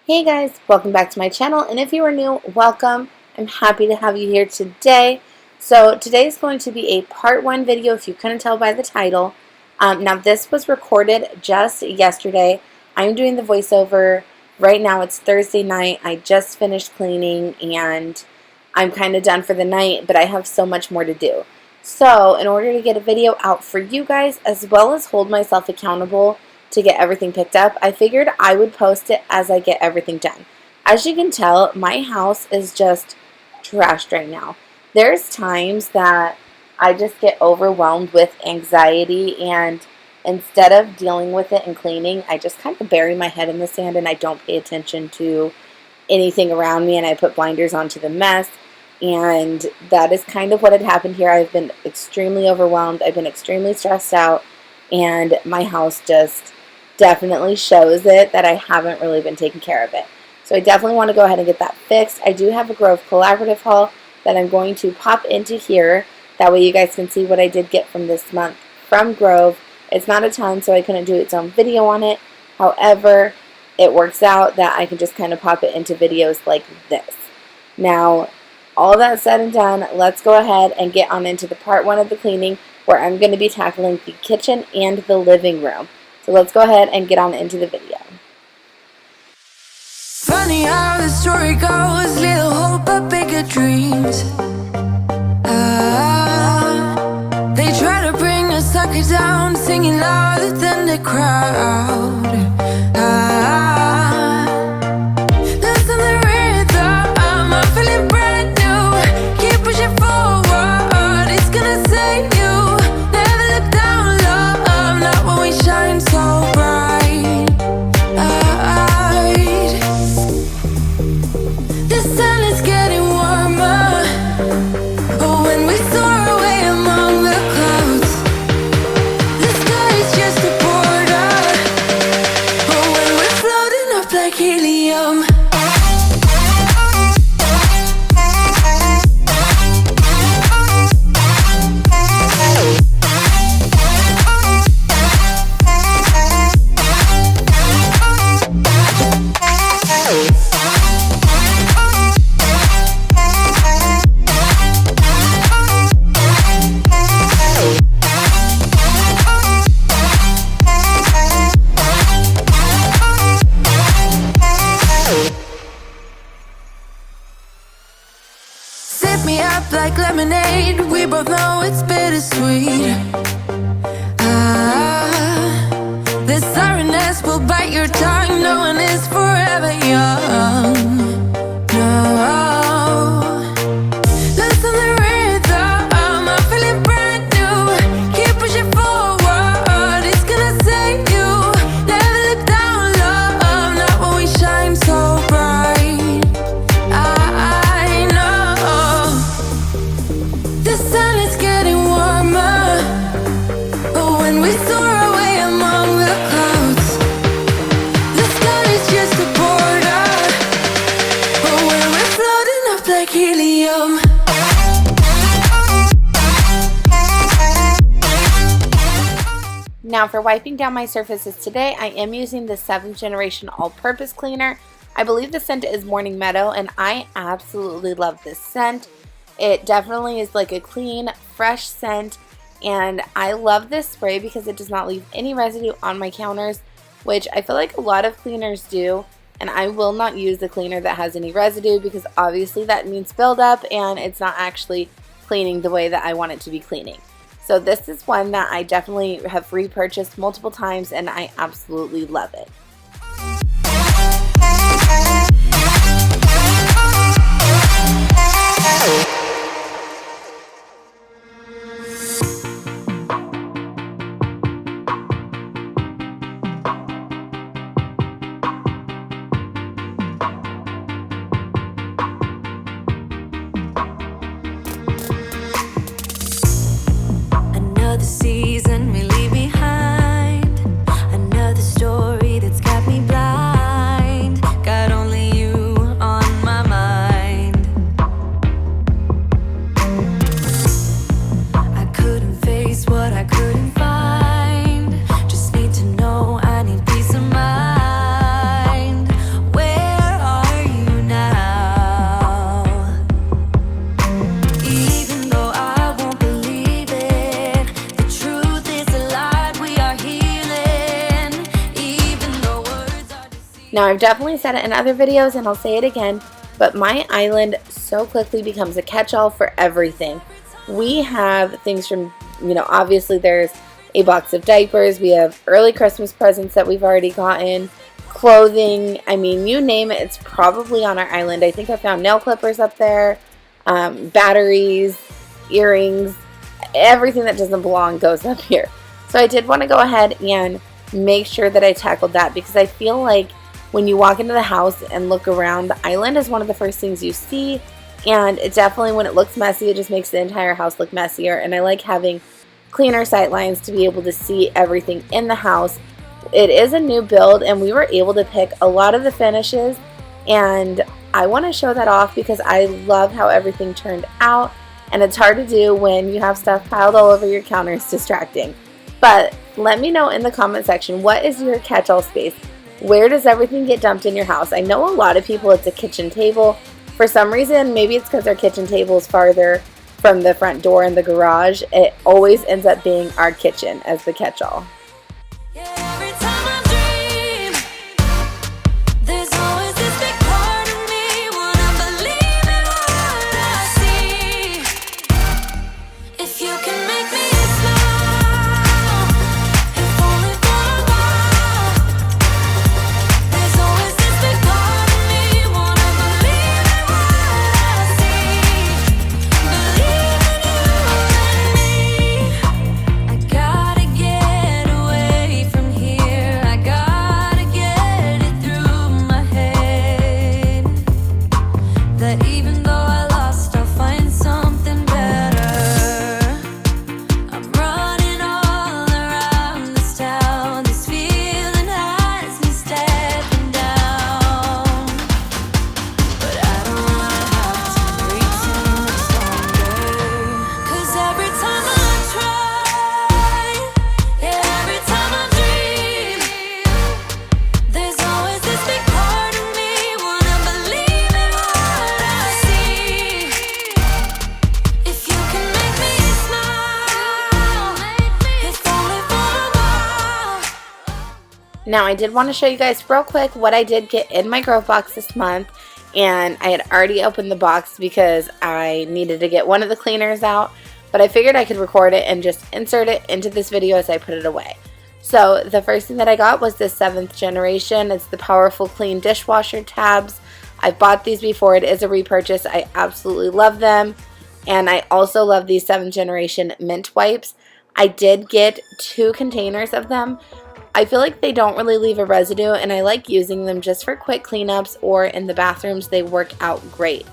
Hey guys, welcome back to my channel, and if you are new, welcome. I'm happy to have you here today. So today is going to be a part 1 video, if you couldn't tell by the title. Now this was recorded just yesterday. I'm doing the voiceover. Right now it's Thursday night. I just finished cleaning and I'm kind of done for the night, but I have so much more to do. So in order to get a video out for you guys, as well as hold myself accountable to get everything picked up, I figured I would post it as I get everything done. As you can tell, my house is just trashed right now. There's times that I just get overwhelmed with anxiety, and instead of dealing with it and cleaning, I just kind of bury my head in the sand and I don't pay attention to anything around me, and I put blinders onto the mess. And that is kind of what had happened here. I've been extremely overwhelmed. I've been extremely stressed out, and my house just definitely shows it that I haven't really been taking care of it. So I definitely want to go ahead and get that fixed. I do have a Grove collaborative haul that I'm going to pop into here. That way you guys can see what I did get from this month from Grove. It's not a ton, so I couldn't do its own video on it. However, it works out that I can just kind of pop it into videos like this. Now, all that said and done, let's go ahead and get on into the part 1 of the cleaning, where I'm going to be tackling the kitchen and the living room. So let's go ahead and get on into the video. Funny how the story goes, little hope but bigger dreams. They try to bring a sucker down, singing louder than the crowd. Listen the rhythm, I'm feeling brand new. Keep pushing forward, it's gonna save you. Never look down, love, not when we shine so bright. The sun is getting warmer, oh, when we soar away among the clouds. The sky is just a border, oh, when we're floating up like helium. Sip me up like lemonade, we both know it's bittersweet. The sorrowness will bite your tongue, no one is forever young. No, listen the rhythm, I'm feeling brand new. Keep pushing forward, it's gonna save you. Never look down, love, not when we shine so bright. I know the sun is getting warmer, oh, when we soar away among the clouds. The sky is just a border, oh, when we're floating up like helium. Now for wiping down my surfaces today, I am using the 7th generation all-purpose cleaner. I believe the scent is Morning Meadow, and I absolutely love this scent. It definitely is like a clean, fresh scent, and I love this spray because it does not leave any residue on my counters, which I feel like a lot of cleaners do. And I will not use the cleaner that has any residue, because obviously that means buildup and it's not actually cleaning the way that I want it to be cleaning. So this is one that I definitely have repurchased multiple times, and I absolutely love it. Another season we leave behind, another story that's Now, I've definitely said it in other videos and I'll say it again, but my island so quickly becomes a catch-all for everything. We have things from, obviously there's a box of diapers, we have early Christmas presents that we've already gotten, clothing, I mean, you name it, it's probably on our island. I think I found nail clippers up there, batteries, earrings, everything that doesn't belong goes up here. So I did want to go ahead and make sure that I tackled that, because I feel like when you walk into the house and look around, the island is one of the first things you see, and it definitely, when it looks messy, it just makes the entire house look messier, and I like having cleaner sight lines to be able to see everything in the house. It is a new build, and we were able to pick a lot of the finishes, and I want to show that off because I love how everything turned out, and it's hard to do when you have stuff piled all over your counter. It's distracting. But let me know in the comment section, what is your catch-all space? Where does everything get dumped in your house? I know a lot of people it's a kitchen table. For some reason, maybe it's because our kitchen table is farther from the front door in the garage. It always ends up being our kitchen as the catch-all. Now, I did want to show you guys real quick what I did get in my Grove box this month, and I had already opened the box because I needed to get one of the cleaners out, but I figured I could record it and just insert it into this video as I put it away. So the first thing that I got was this 7th generation. It's the Powerful Clean dishwasher tabs. I've bought these before. It is a repurchase. I absolutely love them, and I also love these 7th generation mint wipes. I did get 2 containers of them. I feel like they don't really leave a residue, and I like using them just for quick cleanups or in the bathrooms. They work out great.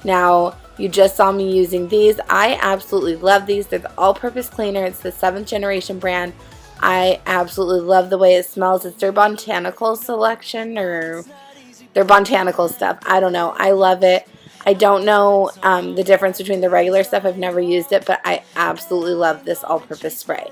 Now, you just saw me using these. I absolutely love these. They're the all-purpose cleaner. It's the 7th generation brand. I absolutely love the way it smells. It's their botanical selection, or their botanical stuff. I don't know. I love it. I don't know the difference between the regular stuff. I've never used it, but I absolutely love this all-purpose spray.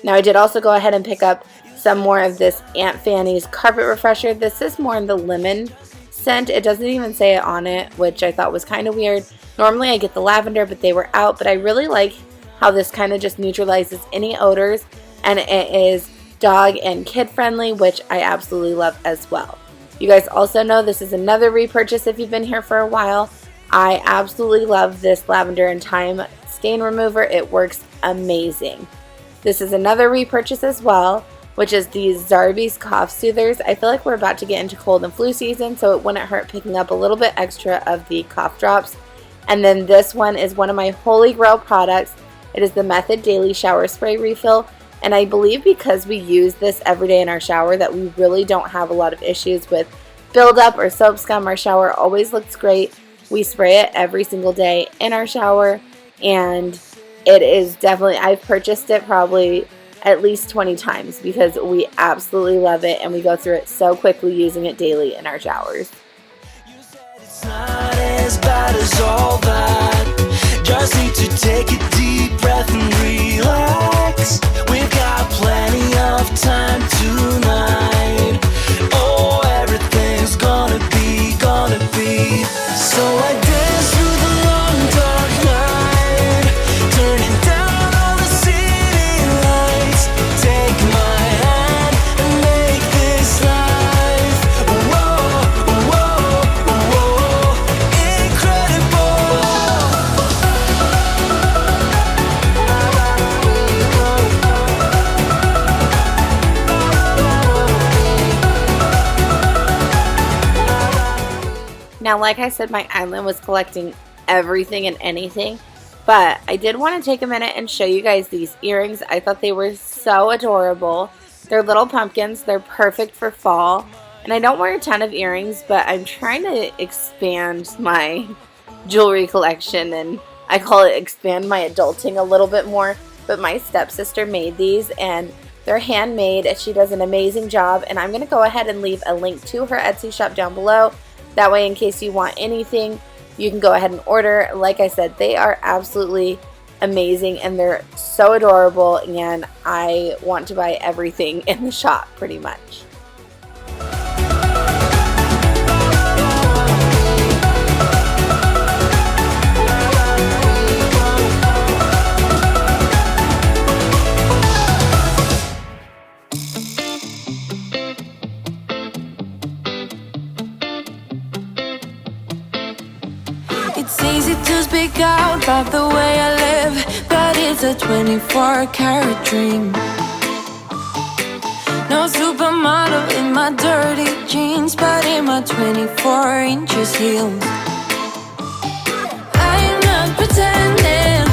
Now, I did also go ahead and pick up some more of this Aunt Fanny's carpet refresher. This is more in the lemon scent. It doesn't even say it on it, which I thought was kind of weird. Normally I get the lavender, but they were out, but I really like how this kind of just neutralizes any odors, and it is dog and kid friendly, which I absolutely love as well. You guys also know this is another repurchase if you've been here for a while. I absolutely love this lavender and thyme stain remover. It works amazing. This is another repurchase as well, which is these Zarbee's cough soothers. I feel like we're about to get into cold and flu season, so it wouldn't hurt picking up a little bit extra of the cough drops. And then this one is one of my holy grail products. It is the Method Daily Shower Spray Refill, and I believe because we use this every day in our shower that we really don't have a lot of issues with buildup or soap scum. Our shower always looks great. We spray it every single day in our shower, and it is definitely, I've purchased it probably at least 20 times because we absolutely love it, and we go through it so quickly using it daily in our showers. It's not as bad as all that. Just need to take a deep breath and relax. We've got plenty of time tonight. Oh, everything's gonna be so I dance through the long dark night, turning down all the city lights. Take my hand and make this life. Whoa. Now, like I said, my island was collecting everything and anything, but I did want to take a minute and show you guys these earrings. I thought they were so adorable. They're little pumpkins. They're perfect for fall. And I don't wear a ton of earrings, but I'm trying to expand my jewelry collection, and I call it expand my adulting a little bit more. But my stepsister made these, and they're handmade, and she does an amazing job. And I'm going to go ahead and leave a link to her Etsy shop down below. That way, in case you want anything, you can go ahead and order. Like I said, they are absolutely amazing, and they're so adorable, and I want to buy everything in the shop pretty much. It's easy to speak out about the way I live, but it's a 24-karat dream. No supermodel in my dirty jeans, but in my 24 inches heels. I'm not pretending,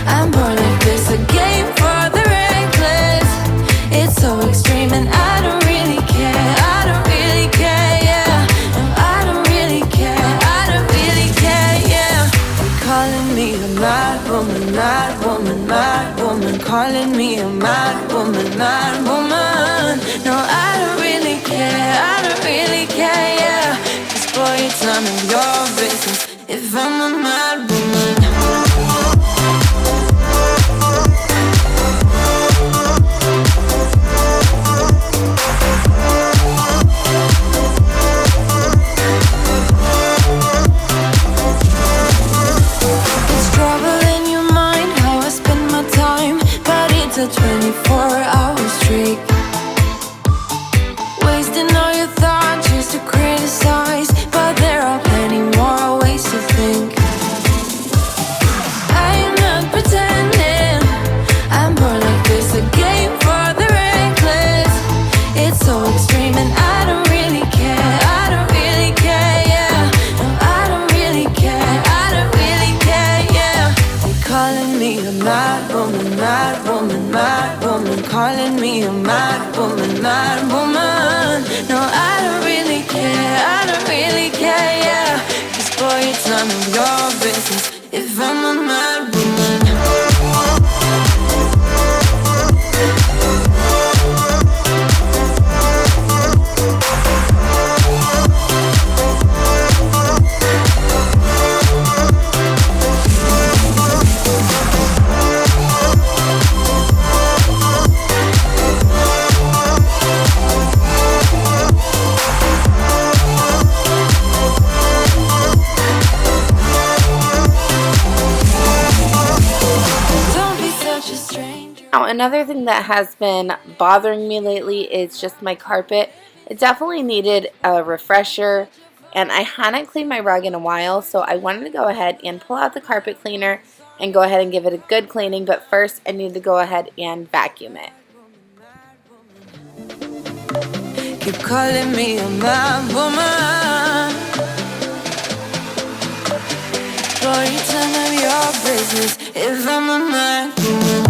I'm born like this, a game for the reckless. It's so extreme and I don't really care, I don't really care, yeah. No, I don't really care, I don't really care, yeah. Calling me a mad woman, mad woman, mad woman. Calling me a mad woman, mad woman. No, I don't really care, I don't really care, yeah. 'Cause boy, it's none of your business if I'm a mad woman. A 24-hour streak, wasting all your thoughts just to criticize, but there are plenty more ways to think. I'm not pretending, I'm born like this, a game for the reckless. It's so extreme and I don't really care, I don't really care, yeah. No, I don't really care, I don't really care, yeah. They're calling me a mad woman, mad woman, mad woman. Calling me a mad woman, mad woman. No, I don't really care, I don't really care, yeah. 'Cause boy, it's none of your business if I'm a mad woman. Now, another thing that has been bothering me lately is just my carpet. It definitely needed a refresher, and I hadn't cleaned my rug in a while, so I wanted to go ahead and pull out the carpet cleaner and go ahead and give it a good cleaning. But first, I need to go ahead and vacuum it. Keep calling me a mad woman. Boy, it's none of your business if I'm a mad woman.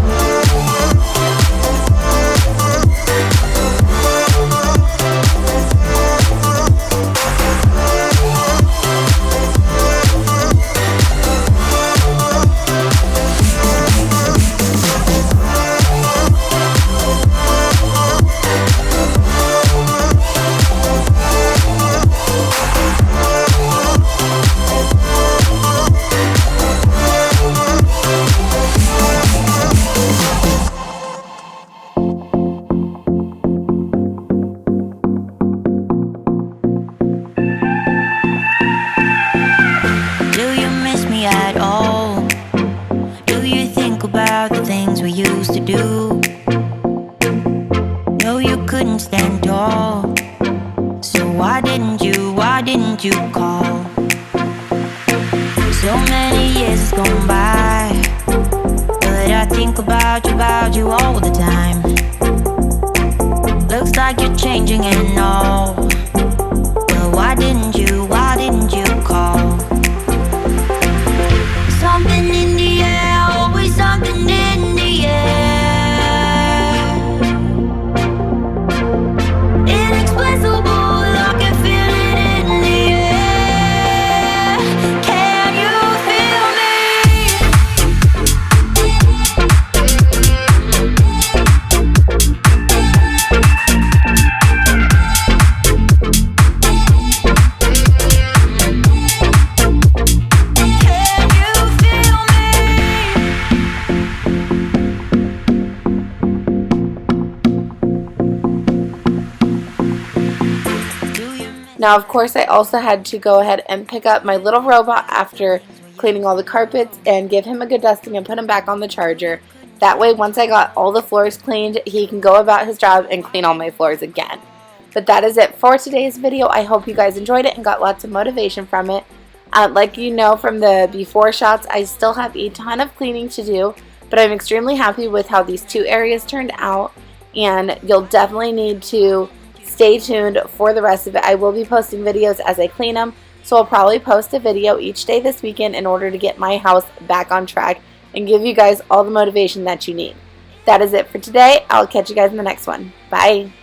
didn't you call? So many years has gone by, but I think about you all the time. Looks like you're changing and all, but why didn't you call? Now, of course, I also had to go ahead and pick up my little robot after cleaning all the carpets and give him a good dusting and put him back on the charger. That way, once I got all the floors cleaned, he can go about his job and clean all my floors again. But that is it for today's video. I hope you guys enjoyed it and got lots of motivation from it. Like you know from the before shots, I still have a ton of cleaning to do, but I'm extremely happy with how these two areas turned out, and you'll definitely need to stay tuned for the rest of it. I will be posting videos as I clean them, so I'll probably post a video each day this weekend in order to get my house back on track and give you guys all the motivation that you need. That is it for today. I'll catch you guys in the next one. Bye.